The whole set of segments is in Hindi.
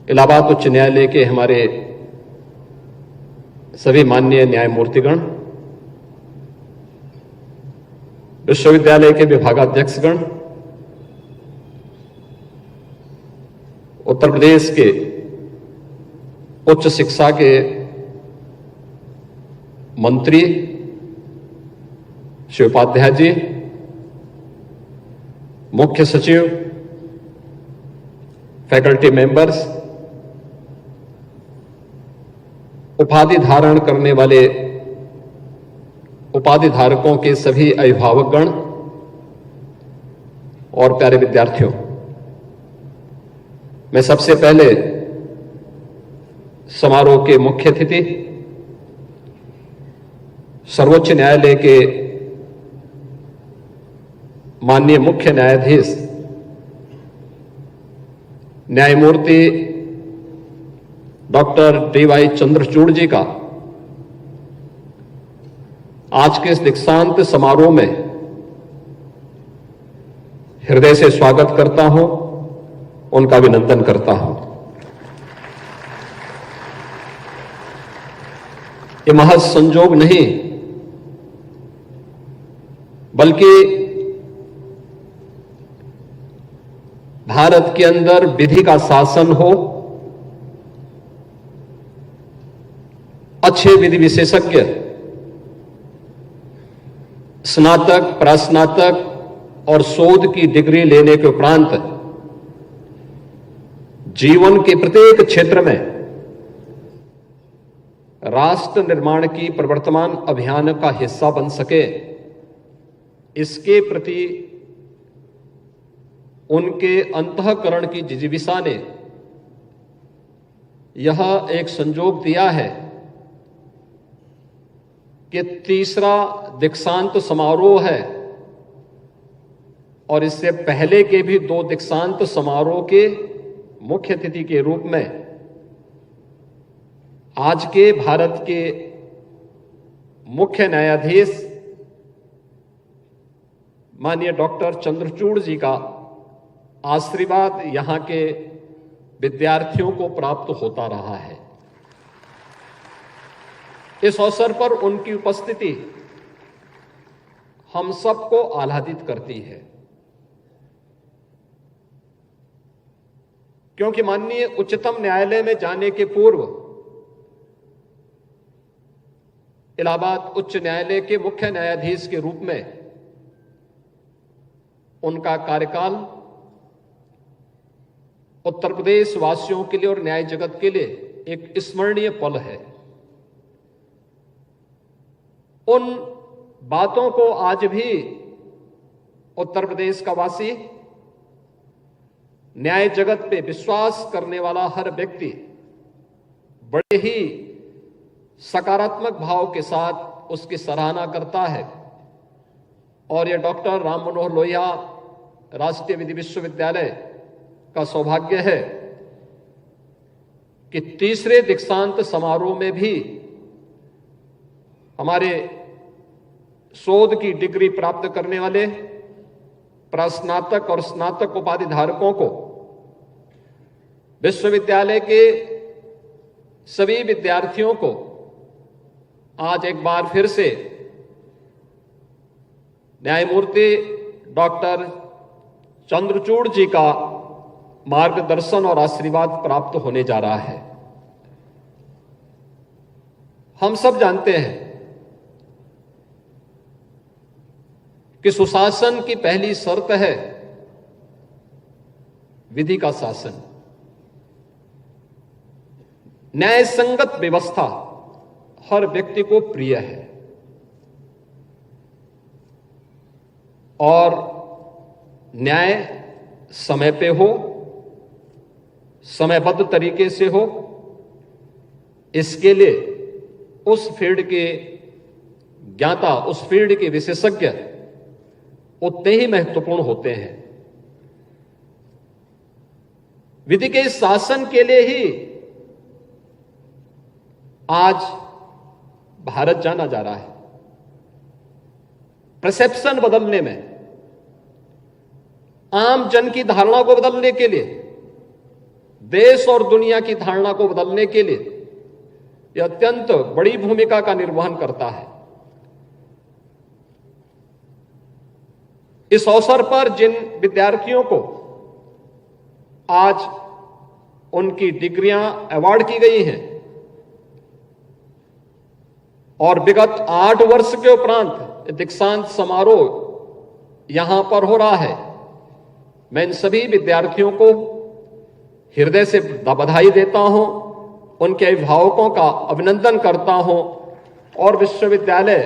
इलाहाबाद उच्च न्यायालय के हमारे सभी माननीय न्यायमूर्तिगण, विश्वविद्यालय के विभागाध्यक्षगण, उत्तर प्रदेश के उच्च शिक्षा के मंत्री श्री उपाध्याय जी, मुख्य सचिव, फैकल्टी मेंबर्स, उपाधि धारण करने वाले उपाधि धारकों के सभी अभिभावकगण और प्यारे विद्यार्थियों, मैं सबसे पहले समारोह के मुख्य अतिथि सर्वोच्च न्यायालय के माननीय मुख्य न्यायाधीश न्यायमूर्ति डॉक्टर डी.वाई. चंद्रचूड़ जी का आज के इस दीक्षांत समारोह में हृदय से स्वागत करता हूं, उनका अभिनंदन करता हूं। ये महज संजोग नहीं, बल्कि भारत के अंदर विधि का शासन हो, अच्छे विधि विशेषज्ञ, स्नातक, प्रस्नातक और शोध की डिग्री लेने के उपरांत जीवन के प्रत्येक क्षेत्र में राष्ट्र निर्माण की प्रवर्तमान अभियान का हिस्सा बन सके, इसके प्रति उनके अंतःकरण की जिजीविषा ने यह एक संजोग दिया है कि तीसरा दीक्षांत समारोह है और इससे पहले के भी 2 दीक्षांत समारोह के मुख्य अतिथि के रूप में आज के भारत के मुख्य न्यायाधीश माननीय डॉक्टर चंद्रचूड़ जी का आशीर्वाद यहां के विद्यार्थियों को प्राप्त होता रहा है। इस अवसर पर उनकी उपस्थिति हम सबको आह्लादित करती है, क्योंकि माननीय उच्चतम न्यायालय में जाने के पूर्व इलाहाबाद उच्च न्यायालय के मुख्य न्यायाधीश के रूप में उनका कार्यकाल उत्तर प्रदेश वासियों के लिए और न्याय जगत के लिए एक स्मरणीय पल है। उन बातों को आज भी उत्तर प्रदेश का वासी, न्याय जगत पे विश्वास करने वाला हर व्यक्ति बड़े ही सकारात्मक भाव के साथ उसकी सराहना करता है। और यह डॉक्टर राम मनोहर लोहिया राष्ट्रीय विधि विश्वविद्यालय का सौभाग्य है कि तीसरे दीक्षांत समारोह में भी हमारे शोध की डिग्री प्राप्त करने वाले प्रस्नातक और स्नातक उपाधि धारकों को विश्वविद्यालय के सभी विद्यार्थियों को आज एक बार फिर से न्यायमूर्ति डॉक्टर चंद्रचूड़ जी का मार्गदर्शन और आशीर्वाद प्राप्त होने जा रहा है। हम सब जानते हैं कि सुशासन की पहली शर्त है विधि का शासन। न्याय संगत व्यवस्था हर व्यक्ति को प्रिय है और न्याय समय पे हो, समयबद्ध तरीके से हो, इसके लिए उस फील्ड के ज्ञाता, उस फील्ड के विशेषज्ञ उतने ही महत्वपूर्ण होते हैं। विधि के शासन के लिए ही आज भारत जाना जा रहा है। परसेप्शन बदलने में, आम जन की धारणा को बदलने के लिए देश और दुनिया की धारणा को बदलने के लिए यह अत्यंत बड़ी भूमिका का निर्वहन करता है। इस अवसर पर जिन विद्यार्थियों को आज उनकी डिग्रियां अवार्ड की गई हैं और विगत 8 वर्ष के उपरांत दीक्षांत समारोह यहां पर हो रहा है, मैं इन सभी विद्यार्थियों को हृदय से बधाई देता हूं, उनके अभिभावकों का अभिनंदन करता हूं और विश्वविद्यालय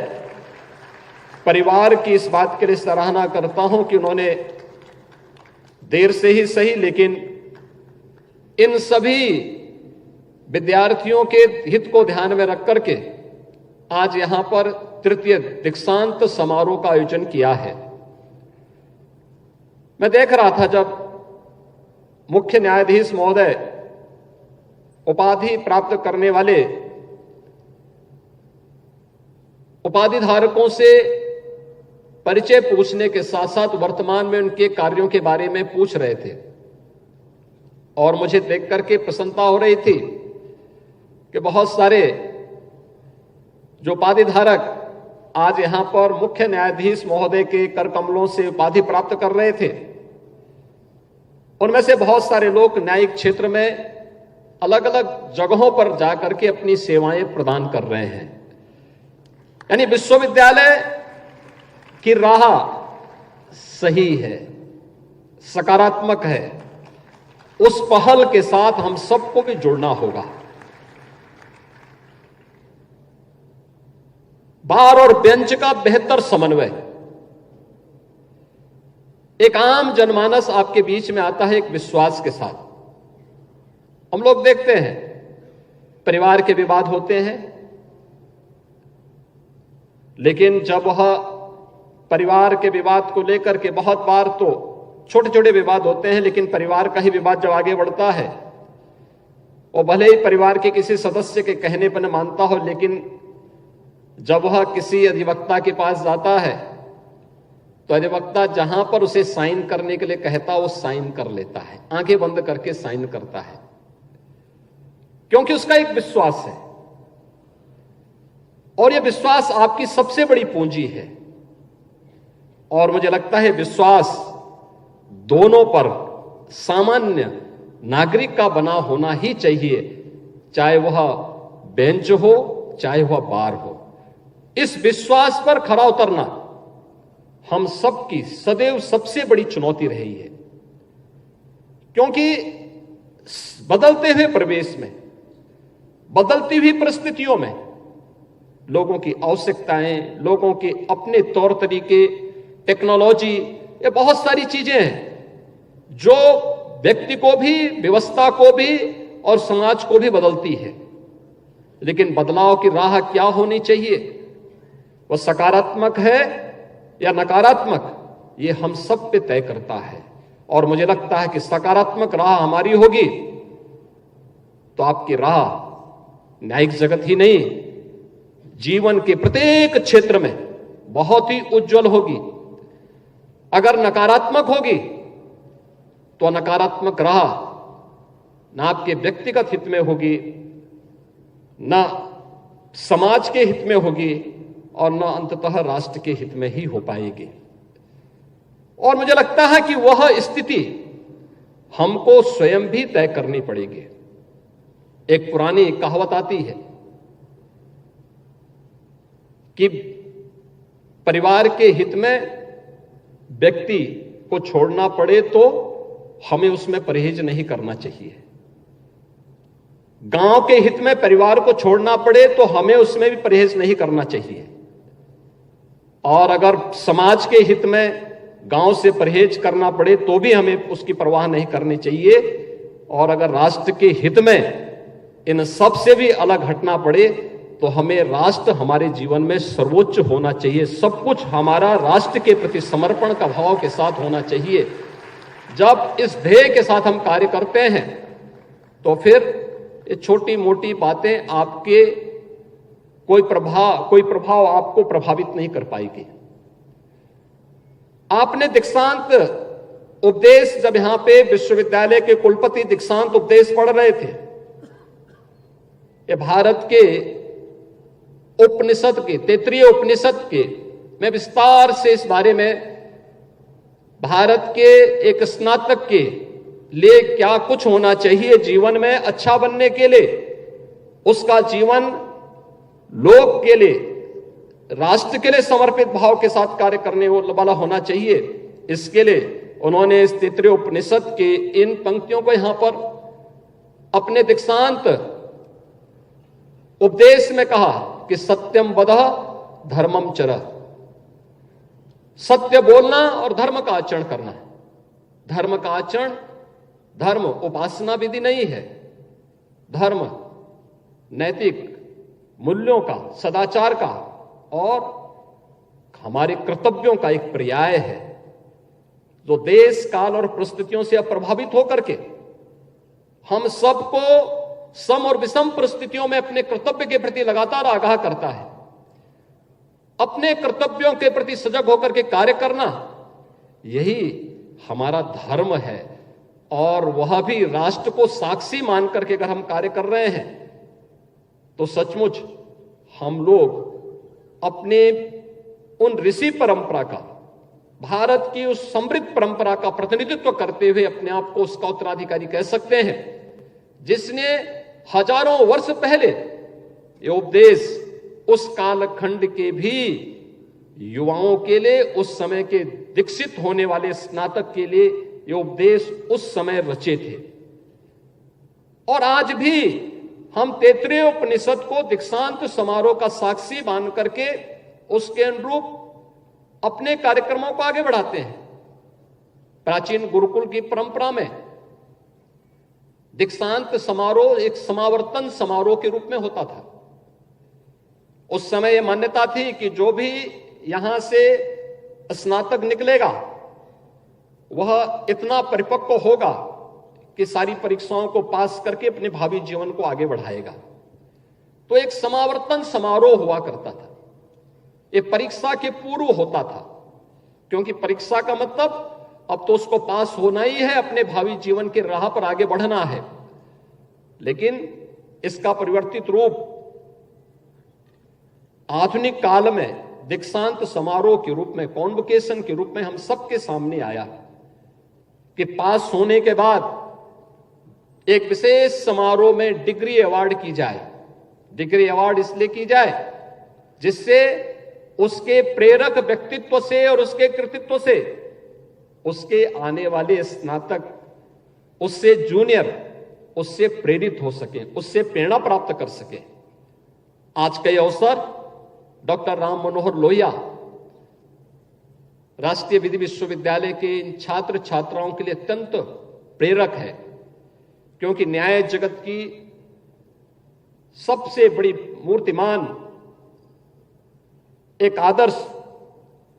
परिवार की इस बात के लिए सराहना करता हूं कि उन्होंने देर से ही सही लेकिन इन सभी विद्यार्थियों के हित को ध्यान में रख करके आज यहां पर तृतीय दीक्षांत समारोह का आयोजन किया है। मैं देख रहा था जब मुख्य न्यायाधीश महोदय उपाधि प्राप्त करने वाले उपाधि धारकों से परिचय पूछने के साथ साथ वर्तमान में उनके कार्यों के बारे में पूछ रहे थे और मुझे देख करके प्रसन्नता हो रही थी कि बहुत सारे जो उपाधि धारक आज यहां पर मुख्य न्यायाधीश महोदय के कर कमलों से उपाधि प्राप्त कर रहे थे, उनमें से बहुत सारे लोग न्यायिक क्षेत्र में अलग अलग जगहों पर जाकर के अपनी सेवाएं प्रदान कर रहे हैं। यानी विश्वविद्यालय की राह सही है, सकारात्मक है, उस पहल के साथ हम सबको भी जुड़ना होगा। बार और बेंच का बेहतर समन्वय, एक आम जनमानस आपके बीच में आता है एक विश्वास के साथ। हम लोग देखते हैं परिवार के विवाद होते हैं, लेकिन जब वह परिवार के विवाद को लेकर के बहुत बार तो छोटे छोटे विवाद होते हैं, लेकिन परिवार का ही विवाद जब आगे बढ़ता है वो भले ही परिवार के किसी सदस्य के कहने पर न मानता हो, लेकिन जब वह किसी अधिवक्ता के पास जाता है तो अधिवक्ता जहां पर उसे साइन करने के लिए कहता वो साइन कर लेता है, आंखें बंद करके साइन करता है, क्योंकि उसका एक विश्वास है और यह विश्वास आपकी सबसे बड़ी पूंजी है। और मुझे लगता है विश्वास दोनों पर सामान्य नागरिक का बना होना ही चाहिए, चाहे वह बेंच हो चाहे वह बार हो। इस विश्वास पर खरा उतरना हम सबकी सदैव सबसे बड़ी चुनौती रही है, क्योंकि बदलते हुए परिवेश में, बदलती हुई परिस्थितियों में लोगों की आवश्यकताएं, लोगों के अपने तौर तरीके, टेक्नोलॉजी, ये बहुत सारी चीजें हैं जो व्यक्ति को भी, व्यवस्था को भी और समाज को भी बदलती है। लेकिन बदलाव की राह क्या होनी चाहिए, वह सकारात्मक है या नकारात्मक, ये हम सब पे तय करता है। और मुझे लगता है कि सकारात्मक राह हमारी होगी तो आपकी राह न्यायिक जगत ही नहीं, जीवन के प्रत्येक क्षेत्र में बहुत ही उज्जवल होगी। अगर नकारात्मक होगी तो नकारात्मक राह न आपके व्यक्तिगत हित में होगी, न समाज के हित में होगी और न अंततः राष्ट्र के हित में ही हो पाएगी। और मुझे लगता है कि वह स्थिति हमको स्वयं भी तय करनी पड़ेगी। एक पुरानी कहावत आती है कि परिवार के हित में व्यक्ति को छोड़ना पड़े तो हमें उसमें परहेज नहीं करना चाहिए, गांव के हित में परिवार को छोड़ना पड़े तो हमें उसमें भी परहेज नहीं करना चाहिए, और अगर समाज के हित में गांव से परहेज करना पड़े तो भी हमें उसकी परवाह नहीं करनी चाहिए, और अगर राष्ट्र के हित में इन सब से भी अलग हटना पड़े तो हमें राष्ट्र हमारे जीवन में सर्वोच्च होना चाहिए। सब कुछ हमारा राष्ट्र के प्रति समर्पण का भाव के साथ होना चाहिए। जब इस ध्येय के साथ हम कार्य करते हैं तो फिर ये छोटी मोटी बातें आपके कोई प्रभाव आपको प्रभावित नहीं कर पाएगी। आपने दीक्षांत उपदेश जब यहां पे विश्वविद्यालय के कुलपति दीक्षांत उपदेश पढ़ रहे थे, ये भारत के उपनिषद के, तैत्तिरीय उपनिषद के, मैं विस्तार से इस बारे में भारत के एक स्नातक के लिए क्या कुछ होना चाहिए जीवन में अच्छा बनने के लिए, उसका जीवन लोक के लिए, राष्ट्र के लिए समर्पित भाव के साथ कार्य करने वाला होना चाहिए, इसके लिए उन्होंने इस तैत्तिरीय उपनिषद के इन पंक्तियों को यहां पर अपने दीक्षांत उपदेश में कहा कि सत्यम वदः धर्मम चरः, सत्य बोलना और धर्म का आचरण करना है। धर्म का आचरण, धर्म उपासना विधि नहीं है, धर्म नैतिक मूल्यों का, सदाचार का और हमारे कर्तव्यों का एक पर्याय है, जो देश काल और परिस्थितियों से प्रभावित होकर के हम सबको सम और विषम परिस्थितियों में अपने कर्तव्य के प्रति लगातार आगाह करता है। अपने कर्तव्यों के प्रति सजग होकर के कार्य करना, यही हमारा धर्म है। और वह भी राष्ट्र को साक्षी मान करके अगर हम कार्य कर रहे हैं तो सचमुच हम लोग अपने उन ऋषि परंपरा का, भारत की उस समृद्ध परंपरा का प्रतिनिधित्व करते हुए अपने आप को उसका उत्तराधिकारी कह सकते हैं, जिसने हजारों वर्ष पहले ये उपदेश उस कालखंड के भी युवाओं के लिए, उस समय के दीक्षित होने वाले स्नातक के लिए ये उपदेश उस समय रचे थे। और आज भी हम तैत्तिरीय उपनिषद को दीक्षांत समारोह का साक्षी मान करके उसके अनुरूप अपने कार्यक्रमों को आगे बढ़ाते हैं। प्राचीन गुरुकुल की परंपरा में दीक्षांत समारोह एक समावर्तन समारोह के रूप में होता था। उस समय यह मान्यता थी कि जो भी यहां से स्नातक निकलेगा वह इतना परिपक्व होगा कि सारी परीक्षाओं को पास करके अपने भावी जीवन को आगे बढ़ाएगा। तो एक समावर्तन समारोह हुआ करता था। ये परीक्षा के पूर्व होता था, क्योंकि परीक्षा का मतलब अब तो उसको पास होना ही है, अपने भावी जीवन के राह पर आगे बढ़ना है। लेकिन इसका परिवर्तित रूप आधुनिक काल में दीक्षांत समारोह के रूप में, कॉन्वोकेशन के रूप में हम सबके सामने आया कि पास होने के बाद एक विशेष समारोह में डिग्री अवार्ड की जाए। डिग्री अवार्ड इसलिए की जाए जिससे उसके प्रेरक व्यक्तित्व से और उसके कृतित्व से उसके आने वाले स्नातक उससे जूनियर, उससे प्रेरित हो सके, उससे प्रेरणा प्राप्त कर सके। आज का यह अवसर डॉक्टर राम मनोहर लोहिया राष्ट्रीय विधि विश्वविद्यालय के इन छात्र छात्राओं के लिए अत्यंत प्रेरक है, क्योंकि न्याय जगत की सबसे बड़ी मूर्तिमान, एक आदर्श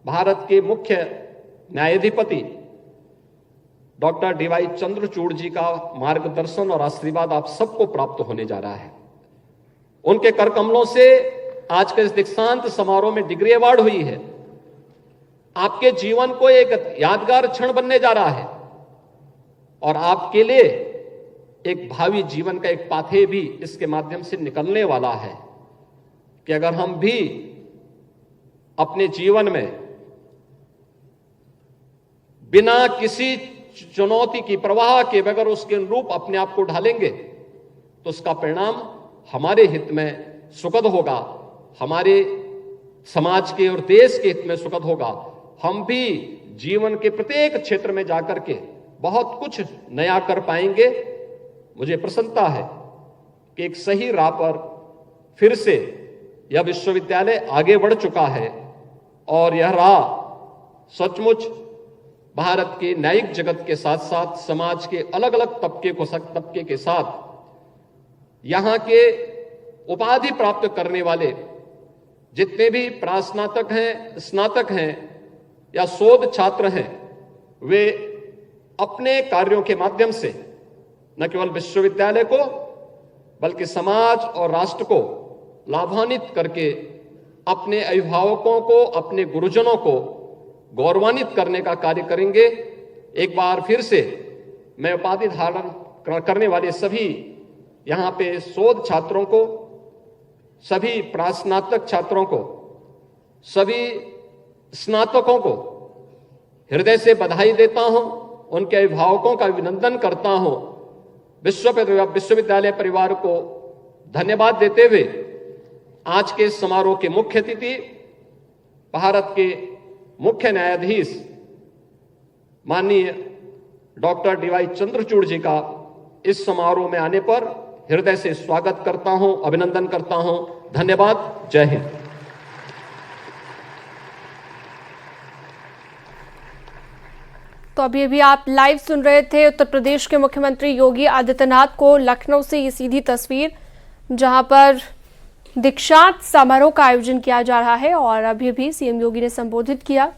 भारत के मुख्य न्यायाधिपति डॉक्टर डीवाई चंद्रचूड़ जी का मार्गदर्शन और आशीर्वाद आप सबको प्राप्त होने जा रहा है। उनके कर कमलों से आज के इस दीक्षांत समारोह में डिग्री अवार्ड हुई है। आपके जीवन को एक यादगार क्षण बनने जा रहा है और आपके लिए एक भावी जीवन का एक पाथे भी इसके माध्यम से निकलने वाला है कि अगर हम भी अपने जीवन में बिना किसी चुनौती की परवाह के बगैर उसके अनुरूप अपने आप को ढालेंगे तो उसका परिणाम हमारे हित में सुखद होगा, हमारे समाज के और देश के हित में सुखद होगा। हम भी जीवन के प्रत्येक क्षेत्र में जाकर के बहुत कुछ नया कर पाएंगे। मुझे प्रसन्नता है कि एक सही राह पर फिर से यह विश्वविद्यालय आगे बढ़ चुका है और यह राह सचमुच भारत के न्यायिक जगत के साथ साथ समाज के अलग अलग तबके के साथ यहां के उपाधि प्राप्त करने वाले जितने भी प्रास्नातक हैं, स्नातक हैं या शोध छात्र हैं, वे अपने कार्यों के माध्यम से न केवल विश्वविद्यालय को बल्कि समाज और राष्ट्र को लाभान्वित करके अपने अभिभावकों को, अपने गुरुजनों को गौरवान्वित करने का कार्य करेंगे। एक बार फिर से मैं उपाधि धारण करने वाले सभी यहां पे शोध छात्रों को, सभी प्रास्नातक छात्रों को, सभी स्नातकों को हृदय से बधाई देता हूं, उनके अभिभावकों का अभिनंदन करता हूं, विश्वविद्यालय परिवार को धन्यवाद देते हुए आज के समारोह के मुख्य अतिथि भारत के मुख्य न्यायाधीश माननीय डॉक्टर DY चंद्रचूड़ जी का इस समारोह में आने पर हृदय से स्वागत करता हूं, अभिनंदन करता हूं। धन्यवाद। जय हिंद। तो अभी आप लाइव सुन रहे थे उत्तर प्रदेश के मुख्यमंत्री योगी आदित्यनाथ को लखनऊ से ये सीधी तस्वीर, जहां पर दीक्षांत समारोह का आयोजन किया जा रहा है और अभी सीएम योगी ने संबोधित किया।